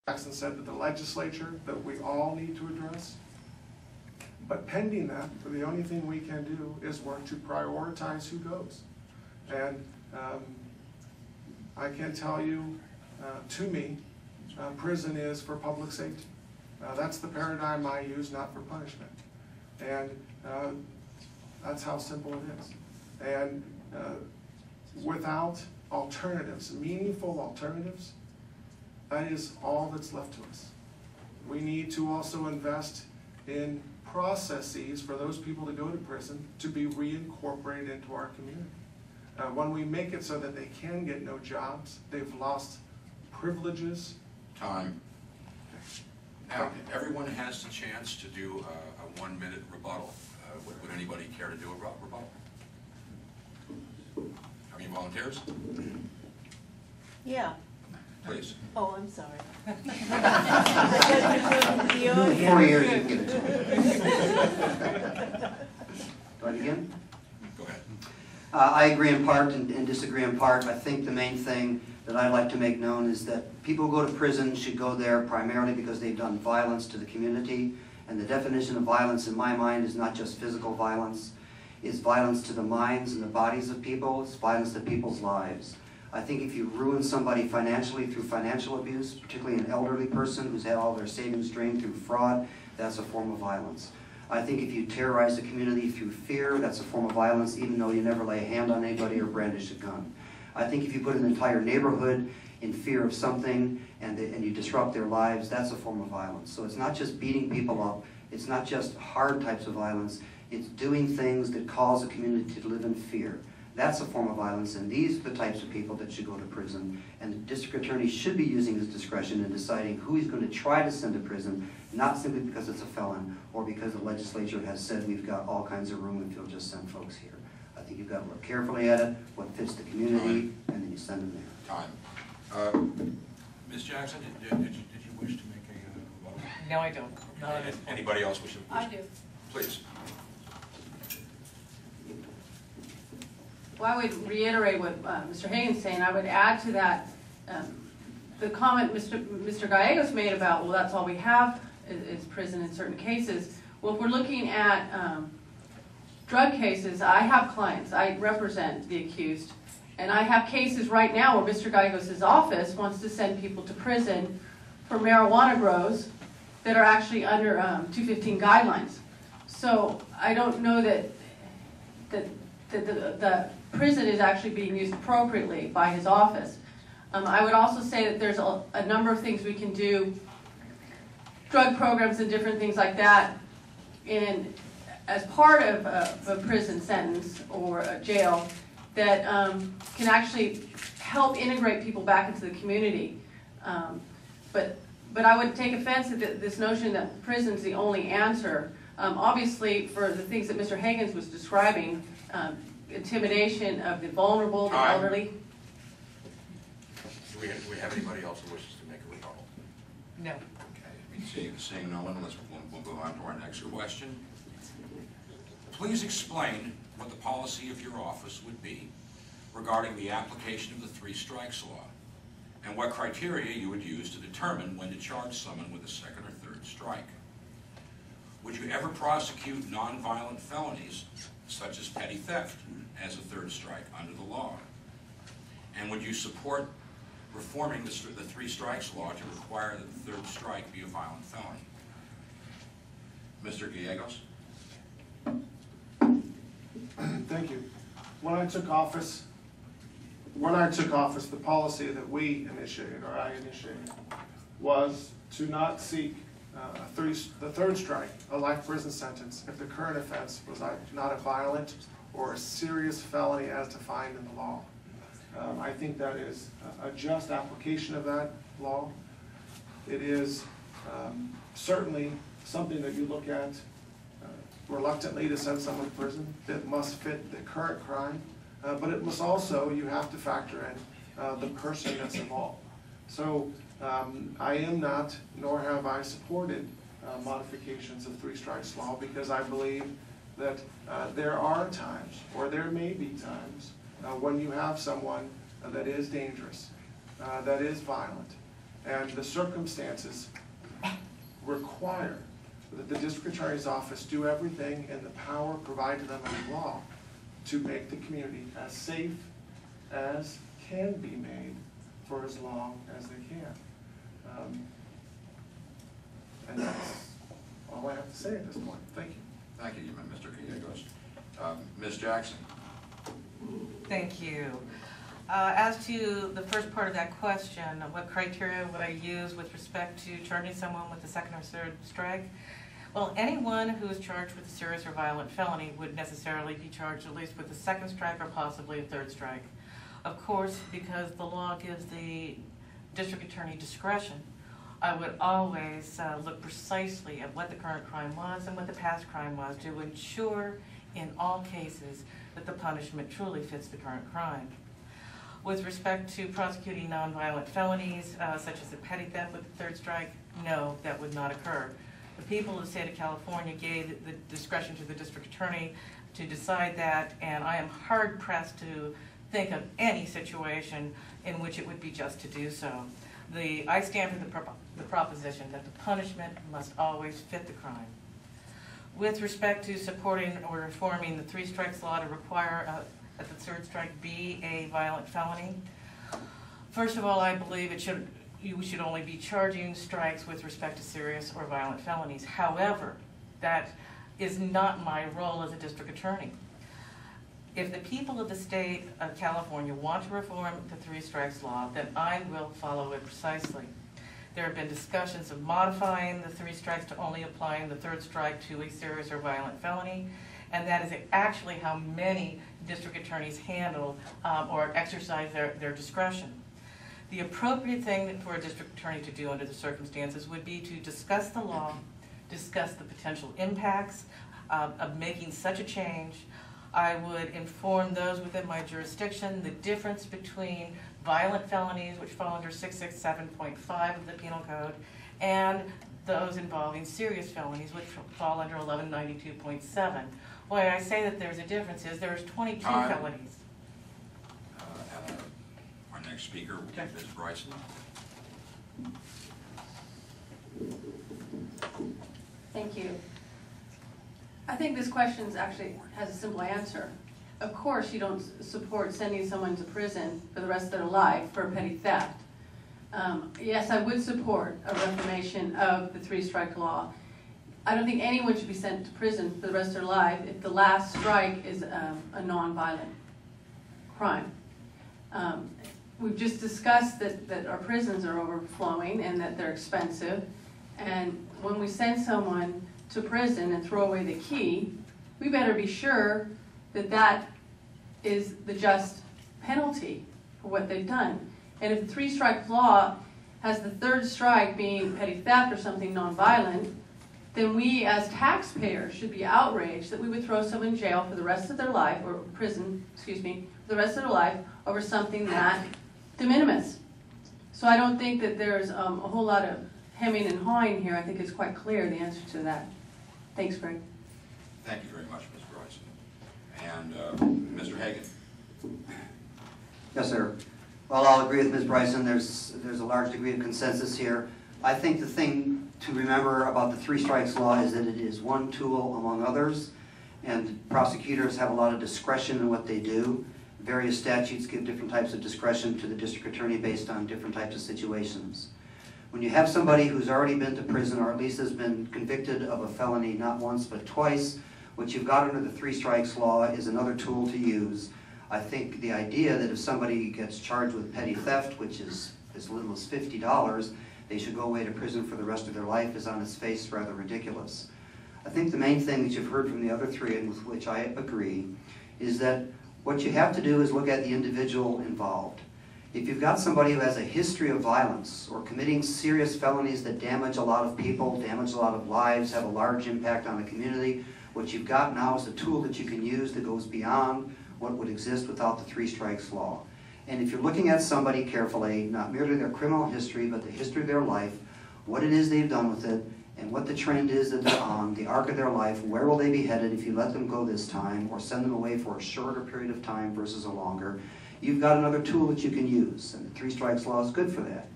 Jackson said to the legislature that we all need to address. But pending that, the only thing we can do is work to prioritize who goes. And I can tell you, to me, prison is for public safety. That's the paradigm I use, not for punishment. And that's how simple it is. And without alternatives, meaningful alternatives, that is all that's left to us. We need to also invest in processes for those people to go to prison to be reincorporated into our community. When we make it so that they can get no jobs, they've lost privileges. Time. Now, everyone has the chance to do a 1-minute rebuttal. Would anybody care to do a rebuttal? Have any volunteers? Yeah. Please. Oh, I'm sorry. 4 years you can get it. Do I begin? Go ahead. I agree in part and disagree in part. I think the main thing that I'd like to make known is that people who go to prison should go there primarily because they've done violence to the community. And the definition of violence in my mind is not just physical violence. It's violence to the minds and the bodies of people. It's violence to people's lives. I think if you ruin somebody financially through financial abuse, particularly an elderly person who's had all their savings drained through fraud, that's a form of violence. I think if you terrorize the community through fear, that's a form of violence, even though you never lay a hand on anybody or brandish a gun. I think if you put an entire neighborhood in fear of something and you disrupt their lives, that's a form of violence. So it's not just beating people up, it's not just hard types of violence, it's doing things that cause a community to live in fear. That's a form of violence, and these are the types of people that should go to prison. And the district attorney should be using his discretion in deciding who he's going to try to send to prison, not simply because it's a felon or because the legislature has said we've got all kinds of room if you'll just send folks here. I think you've got to look carefully at it, what fits the community, and then you send them there. Time. Ms. Jackson, did you wish to make a rebuttal? No, I don't. Anybody else wish to? I do. Please. Well, I would reiterate what Mr. Hagan's saying. I would add to that the comment Mr. Gallegos made about, well, that's all we have is prison in certain cases. Well, if we're looking at drug cases, I have clients. I represent the accused. And I have cases right now where Mr. Gallegos' office wants to send people to prison for marijuana grows that are actually under 215 guidelines. So I don't know that the prison is actually being used appropriately by his office. I would also say that there's a number of things we can do, drug programs and different things like that, as part of a prison sentence or a jail that can actually help integrate people back into the community. But I would take offense at this notion that prison's the only answer. Obviously, for the things that Mr. Hagan was describing, intimidation of the vulnerable, the elderly. Do we have anybody else who wishes to make a rebuttal? No. Okay. Seeing no one, we'll move on to our next question. Please explain what the policy of your office would be regarding the application of the 3 strikes law, and what criteria you would use to determine when to charge someone with a 2nd or 3rd strike. Would you ever prosecute nonviolent felonies, such as petty theft, as a 3rd strike under the law? And would you support reforming the 3 strikes law to require that the 3rd strike be a violent felony? Mr. Gallegos? Thank you. When I took office, the policy that we initiated, or I initiated, was to not seek the 3rd strike, a life prison sentence, if the current offense was not a violent or a serious felony as defined in the law. I think that is a just application of that law. It is certainly something that you look at reluctantly to send someone to prison that must fit the current crime, but it must also, you have to factor in the person that's involved. So I am not, nor have I supported modifications of 3 strikes law, because I believe that there are times, or there may be times, when you have someone that is dangerous, that is violent, And the circumstances require that the district attorney's office do everything in the power provided to them in law to make the community as safe as can be made for as long as they can. And that's all I have to say at this point. Thank you. Thank you, Mr. Gallegos. Ms. Jackson. Thank you. As to the first part of that question, what criteria would I use with respect to charging someone with a second or third strike? Well, anyone who is charged with a serious or violent felony would necessarily be charged at least with a second strike or possibly a third strike. Of course, because the law gives the district attorney discretion, I would always look precisely at what the current crime was and what the past crime was to ensure in all cases that the punishment truly fits the current crime. With respect to prosecuting nonviolent felonies, such as a petty theft with the third strike, no, that would not occur. The people of the state of California gave the discretion to the district attorney to decide that, and I am hard-pressed to think of any situation in which it would be just to do so. I stand for the proposition that the punishment must always fit the crime. With respect to supporting or reforming the three strikes law to require that the third strike be a violent felony, first of all, I believe we should only be charging strikes with respect to serious or violent felonies. However, that is not my role as a district attorney. If the people of the state of California want to reform the three strikes law, then I will follow it precisely. There have been discussions of modifying the three strikes to only applying the third strike to a serious or violent felony, and that is actually how many district attorneys handle or exercise their discretion. The appropriate thing for a district attorney to do under the circumstances would be to discuss the law, discuss the potential impacts of making such a change. I would inform those within my jurisdiction the difference between violent felonies, which fall under 667.5 of the Penal Code, and those involving serious felonies, which fall under 1192.7. Why I say that there's a difference is there's 22 felonies. Our next speaker will be Ms. Bryson. Thank you. I think this question actually has a simple answer. Of course you don't support sending someone to prison for the rest of their life for petty theft. Yes, I would support a reformation of the three-strike law. I don't think anyone should be sent to prison for the rest of their life if the last strike is a non-violent crime. We've just discussed that our prisons are overflowing and that they're expensive. And when we send someone to prison and throw away the key, we better be sure that that is the just penalty for what they've done. And if the three-strike law has the third strike being petty theft or something nonviolent, then we as taxpayers should be outraged that we would throw someone in jail for the rest of their life, or prison, excuse me, for the rest of their life over something that de minimis. So I don't think that there's a whole lot of hemming and hawing here. I think it's quite clear the answer to that. Thanks, Greg. Thank you very much, Ms. Bryson. And Mr. Hagan. Yes, sir. Well, I'll agree with Ms. Bryson. There's a large degree of consensus here. I think the thing to remember about the three strikes law is that it is one tool among others, and prosecutors have a lot of discretion in what they do. Various statutes give different types of discretion to the district attorney based on different types of situations. When you have somebody who's already been to prison or at least has been convicted of a felony not once but twice, what you've got under the three strikes law is another tool to use. I think the idea that if somebody gets charged with petty theft, which is as little as $50, they should go away to prison for the rest of their life is on its face rather ridiculous. I think the main thing that you've heard from the other three, and with which I agree, is that what you have to do is look at the individual involved. If you've got somebody who has a history of violence or committing serious felonies that damage a lot of people, damage a lot of lives, have a large impact on the community, what you've got now is a tool that you can use that goes beyond what would exist without the three strikes law. And if you're looking at somebody carefully, not merely their criminal history, but the history of their life, what it is they've done with it, and what the trend is that they're on, the arc of their life, where will they be headed if you let them go this time, or send them away for a shorter period of time versus a longer, you've got another tool that you can use, and the three strikes law is good for that.